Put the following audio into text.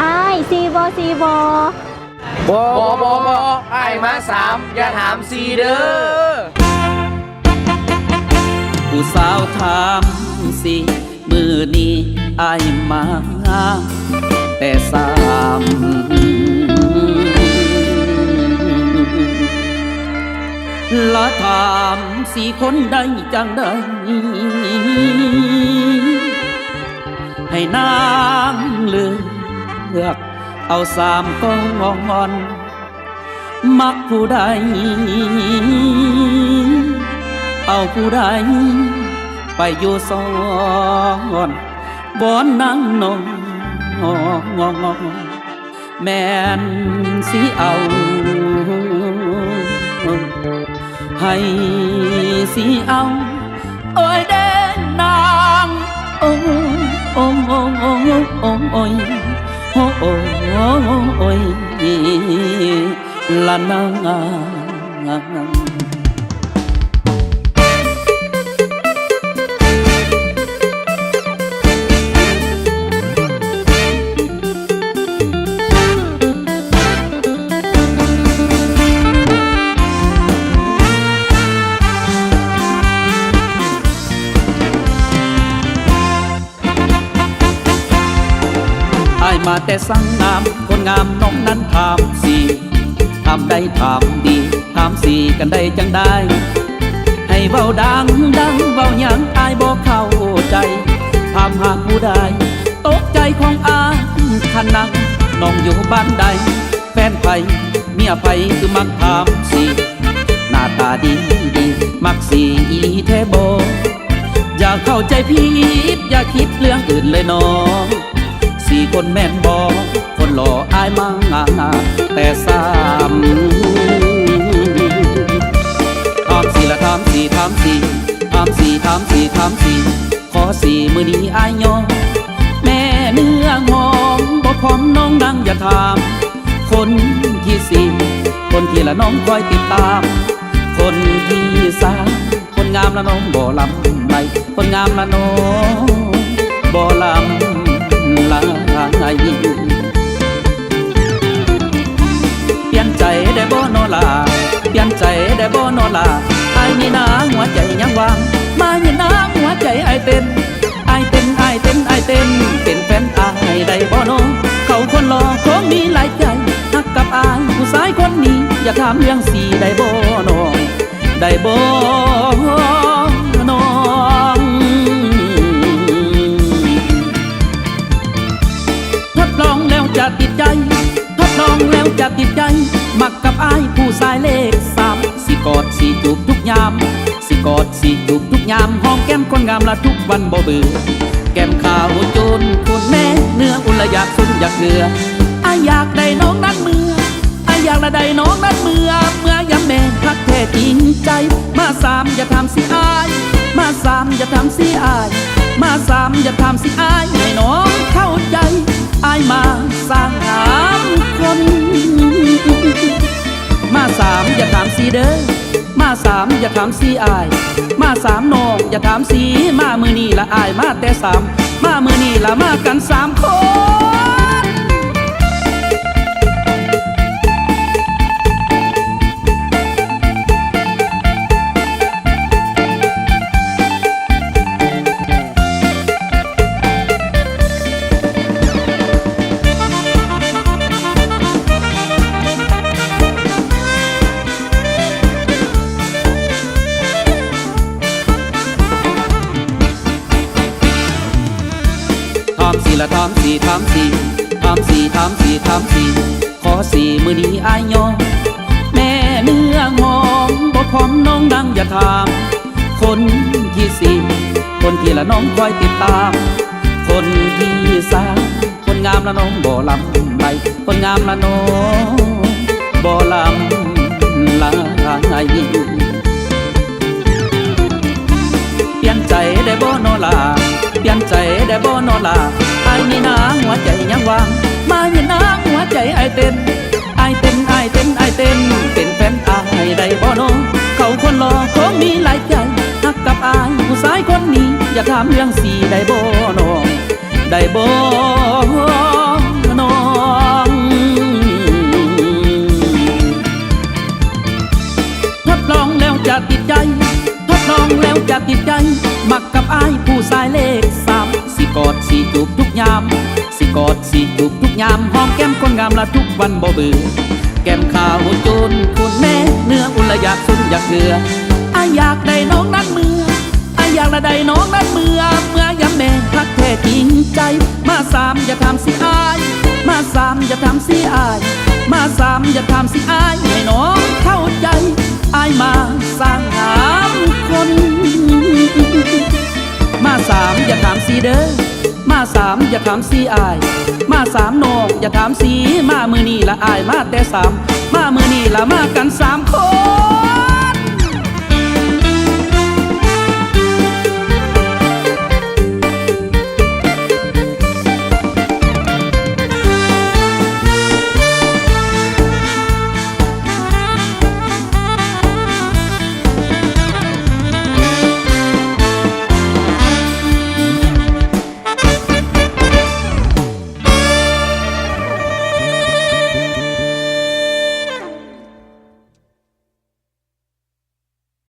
อ้ายซีบอบไอ้มาสามอย่าถามสีเด้อผู้สาวถามสิมือนี้อายมาแต่สามละถามสิคนใดจังใดให้นางเลือกเอาสามก้อนมักผู้ใดเอาผู้ใดไปอยู่ซ้อนบอนนั่งนอนแม่นสิเอาให้สิเอาโอ้ยเด่นนางโอ้โอ้โอ้โอ้โอ้โอ้ยโอ้โอ้โอ้ยละนางมาแต่สั่งงามคนงามน้องนั้นถามสิถามได้ถามดีถามสิกันได้จังได้ให้เบาดังเบาหยังอายบอกเข้าใจถามหาผู้ใดตกใจของอายขนังน้องอยู่บ้านใดแฟนไผเมียไผคือมักถามสิหน้าตาดีมักสีอีแทโบอย่าเข้าใจผิดอย่าคิดเรื่องอื่นเลยน้องสี่คนแม่นบอคนหล่ออายมางาแต่สามถามสี่ละถามสี่ถามสี่ถามสี่ถามสี่ถามสี่ขอสี่มือนี้อายยอมแม่เนื้อหอมบ่พร้อมน้องดังอย่าถามคนที่สี่คนที่ละน้องคอยติดตามคนที่สามคนงามละน้องบ่ลำไรคนงามละน้องบ่ลำลายเปลี่ยนใจได้บ่นอลาเปลี่ยนใจได้บ่นอลาไอ้นี่นาหัวใจยังว่างมานี่นาหัวใจไอ้เต้นเป็นแฟนอายได้บ่น้องเขาคนหล่อคงมีหลายใจฮักกับอายผู้ชายคนนี้อย่าถามเรื่องสีได้บ่น้องได้บ่น้องทดลองแล้วจะติดใจมักกับอายผู้ชายเลขสามสิกอดสิจูบทุกยามสิกอดสิจูบทุกยามหอมแก้มคนงามละทุกวันบ่เบื่อแก้มขาวจนคุณแม่เนื้ออุ่นละอยากสุนอยากเนื้ออายอยากได้น้องนั้นเมื่ออายอยากละได้น้องนั้นเมื่อยามแม่พักแท้จริงใจมาสามอย่าทำสิอายมาสามอย่าทำสิอายมาสามอย่าทำสิอายให้น้องเข้าใจอายมาสามคนมาสามอย่าถามสีเด้อมาสามอย่าถามสีอายมาสามน้องอย่าถามสีมามือนี่ละอายมาแต่สามมามือนี่ละมากันสามคนละถามสี่ถามสี่ขอสี่มือนี้อายยอมแม่เนื้อหอมบ่พร้อมน้องดังอย่าถามคนที่สี่คนที่ละน้องคอยติดตามคนที่สามคนงามละน้องบ่ลำไรคนงามละน้องบ่ลำลายเปลี่ยนใจได้บ่นอลาเปลี่ยนใจได้บ่นอลาไอ้นี่นาหัวใจยังว่างมานี่นาหัวใจไอ้เต้นเป็นแฟนอายได้บ่น้องเขาคนหล่อคงมีหลายใจฮักกับอายผู้ชายคนนี้อย่าถามเรื่องสีได้บ่น้องได้บ่ ยามหอมแก้มคนงามละทุกวันบ่เบื่อแก้มขาวจนคุณแม่เนื้ออุ่นละอยากสุนอยากเถื่ออายอยากได้น้องนั้นเมื่ออายอยากละได้น้องนั้นเมื่อยามแม่พักแท้จริงใจมาสามอย่าทำสิอายมาสามอย่าทำสิอายมาสามอย่าทำสิอายให้น้องเข้าใจอายมาสร้างหามคนมาสามอย่าถามสีเด้อมาสามอย่าถามสีอายมาสามน้องอย่าถามสีมามือนี่ละอายมาแต่สามมามือนี่ละมากัน3 คน